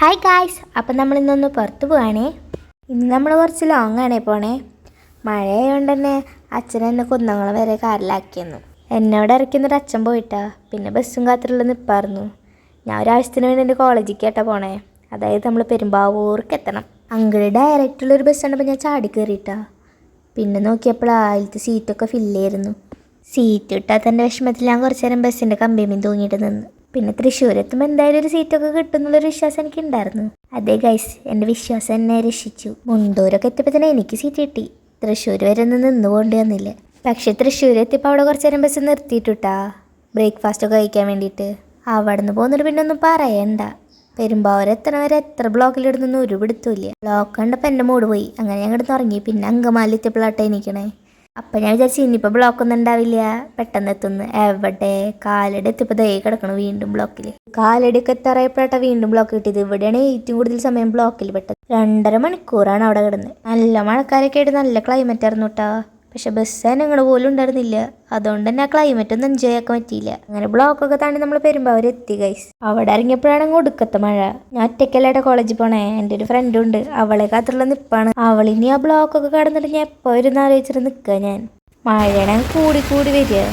Hi guys, അപ്പം നമ്മൾ ഇന്നൊന്ന് പുറത്ത് പോവാണേ. ഇന്ന് നമ്മൾ കുറച്ച് ലോങ് ആണേ പോണേ. മഴയായതുകൊണ്ട് തന്നെ അച്ഛൻ എന്നെ കുന്നംകുളം വരെ കാറിലാക്കിയെന്നു. എന്നോട് ഇറക്കിയെന്നൊരു അച്ഛൻ പോയിട്ടാ. പിന്നെ ബസ്സും കാത്തിലുള്ള നിൽപ്പായിരുന്നു. ഞാൻ ഒരാഴ്ചത്തിന് വേണ്ടി എൻ്റെ കോളേജിൽ കേട്ടാ പോണേ. അതായത് നമ്മൾ പെരുമ്പാവൂർക്ക് എത്തണം. അങ്കിൾ ഡയറക്റ്റുള്ളൊരു ബസ് കണ്ടപ്പോൾ ഞാൻ ചാടി കയറിയിട്ടാ. പിന്നെ നോക്കിയപ്പോൾ അതിലത്തെ സീറ്റൊക്കെ ഫില്ലായിരുന്നു. സീറ്റ് കിട്ടാത്തതിൻ്റെ വിഷമത്തിൽ ഞാൻ കുറച്ച് നേരം ബസ്സിൻ്റെ കമ്പിമീൻ തൂങ്ങിയിട്ട് നിന്ന്. പിന്നെ തൃശ്ശൂർ എത്തുമ്പോൾ എന്തായാലും ഒരു സീറ്റൊക്കെ കിട്ടുന്നുള്ളൊരു വിശ്വാസം എനിക്കുണ്ടായിരുന്നു. അതേ ഗൈസ്, എൻ്റെ വിശ്വാസം എന്നെ രക്ഷിച്ചു. മുണ്ടൂരൊക്കെ എത്തിയപ്പോൾ തന്നെ എനിക്ക് സീറ്റ് കിട്ടി. തൃശ്ശൂർ വരെ ഒന്നും നിന്ന് പോകേണ്ടി വന്നില്ല. പക്ഷേ തൃശ്ശൂർ എത്തിയപ്പോൾ അവിടെ കുറച്ച് നേരം ബസ് നിർത്തിയിട്ടാ ബ്രേക്ക്ഫാസ്റ്റൊക്കെ കഴിക്കാൻ വേണ്ടിയിട്ട്. അവിടെ നിന്ന് പോകുന്നൊരു പിന്നെ ഒന്നും പറയണ്ട. പെരുമ്പാവൂർ എത്തണവരെ എത്ര ബ്ലോക്കിലിടുന്നൊന്നും ഒരു പിടുത്തമില്ല. ബ്ലോക്ക് കണ്ടപ്പോൾ എൻ്റെ മൂഡ് പോയി. അങ്ങനെ ഞാൻ കിടന്ന് ഉറങ്ങി. പിന്നെ അങ്കമാലി എത്തിയപ്പോഴാട്ടെ എണീക്കണേ. അപ്പം ഞാൻ വിചാരിച്ചു ഇനിയിപ്പോൾ ബ്ലോക്കൊന്നും ഉണ്ടാവില്ല, പെട്ടെന്ന് എത്തുന്നു. എവിടെ കാലടി എത്തിയപ്പോൾ ദേ കിടക്കണം വീണ്ടും ബ്ലോക്കിൽ. കാലടിയൊക്കെ എത്താറായപ്പോഴാട്ടെ വീണ്ടും ബ്ലോക്ക് കിട്ടിയത്. ഇവിടെയാണ് ഏറ്റവും കൂടുതൽ സമയം ബ്ലോക്കിൽ പെട്ടത്. 2.5 മണിക്കൂറാണ് അവിടെ കിടന്നത്. നല്ല മഴക്കാരൊക്കെ ആയിട്ട് നല്ല ക്ലൈമറ്റ് ആയിരുന്നു കേട്ടോ. പക്ഷെ ബസ് ഞങ്ങളുടെ പോലും ഉണ്ടായിരുന്നില്ല. അതുകൊണ്ട് തന്നെ ആ ക്ലൈമറ്റ് ഒന്നും എൻജോയ് ആക്കാൻ പറ്റിയില്ല. അങ്ങനെ ബ്ലോക്കൊക്കെ താണ്ടി നമ്മൾ പെരുമ്പാവൂർ എത്തി ഗൈസ്. അവിടെ ഇറങ്ങിയപ്പോഴാണ് ഒടുക്കത്തെ മഴ. ഞാൻ ഒറ്റയ്ക്കല്ലായിട്ട് കോളേജിൽ പോണേ. എൻ്റെ ഒരു ഫ്രണ്ടും ഉണ്ട്, അവളെ കാത്തുള്ള നിപ്പാണ്. അവളിനി ആ ബ്ലോക്കൊക്കെ കടന്നിട്ട് ഞാൻ എപ്പോൾ വരുന്ന ആലോചിച്ചിട്ട് നിൽക്കുക. ഞാൻ മഴയാണ് കൂടി കൂടി വരിക.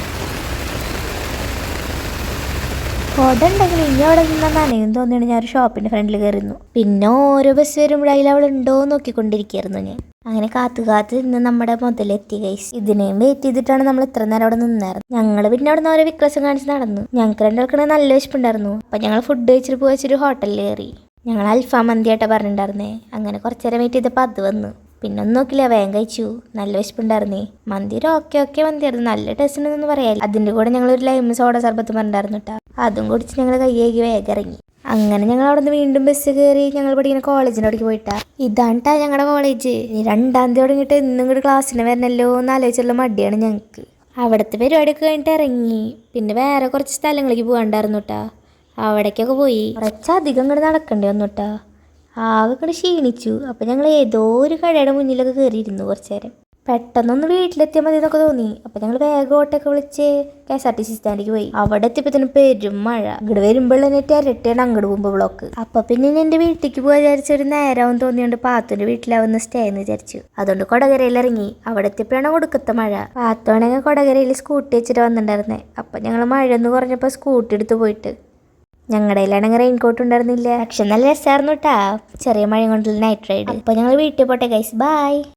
കൊട ഉണ്ടെങ്കിൽ ഇനി അവിടെ നിന്നാൽ നനയും തോന്നിയാണ് ഞാൻ ഒരു ഷോപ്പിൻ്റെ ഫ്രണ്ടിൽ കയറുന്നു. പിന്നെ ഓരോ ബസ് വരുമ്പോഴും അതിൽ അവൾ ഉണ്ടോ നോക്കിക്കൊണ്ടിരിക്കുകയായിരുന്നു ഞാൻ. അങ്ങനെ കാത്തു ഇന്ന് നമ്മുടെ മുതലെത്തി ഗൈസ്. ഇതിനെയും വെയിറ്റ് ചെയ്തിട്ടാണ് നമ്മൾ ഇത്ര നേരം അവിടെ നിന്നായിരുന്നു. ഞങ്ങൾ പിന്നെ അവിടെ നിന്ന് ഓരോ വിക്രസം കാണിച്ച് നടന്നു. ഞങ്ങൾക്ക് രണ്ടാൾക്കാണ് നല്ല വിശപ്പുണ്ടായിരുന്നു. അപ്പം ഞങ്ങൾ ഫുഡ് കഴിച്ചിട്ട് പോയിച്ചൊരു ഹോട്ടലിൽ കയറി. ഞങ്ങൾ അൽഫാം മന്തിയായിട്ടാണ് പറഞ്ഞിട്ടുണ്ടായിരുന്നേ. അങ്ങനെ കുറച്ച് നേരം വെയിറ്റ് ചെയ്തപ്പോൾ അത് വന്നു. പിന്നെ ഒന്നും നോക്കില്ല, വേഗം കഴിച്ചു. നല്ല വിശപ്പുണ്ടായിരുന്നേ. മന്തി ഒരു ഓക്കെ മന്തിയായിരുന്നു, നല്ല ടേസ്റ്റ് ഉണ്ടെന്ന് പറയാം. അതിൻ്റെ കൂടെ ഞങ്ങളൊരു ലൈം സോഡ സർബത്ത് പറഞ്ഞിട്ടുണ്ടായിരുന്നു കേട്ടോ. അതും കുടിച്ച് ഞങ്ങൾ കൈകി വേഗം ഇറങ്ങി. അങ്ങനെ ഞങ്ങൾ അവിടെ നിന്ന് വീണ്ടും ബസ് കയറി ഞങ്ങൾ പഠിക്കുന്ന കോളേജിൻ്റെ അവിടേക്ക് പോയിട്ടാ. ഇതാണ്ടാ ഞങ്ങളുടെ കോളേജ്. 2-ാം തീയതി തുടങ്ങിയിട്ട് ഇന്നും കൂടി ക്ലാസ്സിന് വരണല്ലോ എന്ന് ആലോചിച്ചുള്ള മടിയാണ് ഞങ്ങൾക്ക്. അവിടുത്തെ പരിപാടിയൊക്കെ കഴിഞ്ഞിട്ട് ഇറങ്ങി. പിന്നെ വേറെ കുറച്ച് സ്ഥലങ്ങളിലേക്ക് പോകാണ്ടായിരുന്നു കേട്ടോ. അവിടേക്കൊക്കെ പോയി കുറച്ചധികം ഇങ്ങോട്ട് നടക്കേണ്ടി വന്നു കേട്ടോ. ആകെ ഇങ്ങോട്ട് ക്ഷീണിച്ചു. അപ്പം ഞങ്ങൾ ഏതോ ഒരു കടയുടെ മുന്നിലൊക്കെ കയറിയിരുന്നു കുറച്ച് നേരം. പെട്ടെന്നൊന്ന് വീട്ടിലെത്തിയാൽ മതി എന്നൊക്കെ തോന്നി. അപ്പം ഞങ്ങൾ വേഗം ഓട്ടൊക്കെ വിളിച്ച് KSRTC സ്റ്റാൻഡിലേക്ക് പോയി. അവിടെ എത്തിയപ്പോൾ തന്നെ പെരും മഴ. ഇങ്ങോട്ട് വരുമ്പോൾ തന്നെ ഇരട്ടിയാണ് അങ്ങോട്ട് പോകുമ്പോൾ ബ്ലോക്ക്. അപ്പം പിന്നെ എൻ്റെ വീട്ടിലേക്ക് പോകാൻ വിചാരിച്ചൊരു നേരമാവും തോന്നിയോണ്ട് പാത്തുൻ്റെ വീട്ടിലാവുന്ന സ്റ്റേ എന്ന് വിചാരിച്ചു. അതുകൊണ്ട് കൊടകരയിൽ ഇറങ്ങി. അവിടെ എത്തിയപ്പോഴാണ് ഒടുക്കത്തെ മഴ. പാത്തോണെങ്കിൽ കൊടകരയിൽ സ്കൂട്ടി വെച്ചിട്ട് വന്നിട്ടുണ്ടായിരുന്നേ. അപ്പം ഞങ്ങൾ മഴ ഒന്ന് കുറഞ്ഞപ്പോൾ സ്കൂട്ടി എടുത്ത് പോയിട്ട്. ഞങ്ങളുടെ കയ്യിലാണെങ്കിൽ റെയിൻകോട്ട് ഉണ്ടായിരുന്നില്ല. പക്ഷെ നല്ല രസമായിരുന്നു കേട്ടാ, ചെറിയ മഴ കൊണ്ടുള്ള നൈറ്റ് റൈഡ്. അപ്പോൾ ഞങ്ങൾ വീട്ടിൽ പോട്ടെ ഗൈസ്, ബൈ.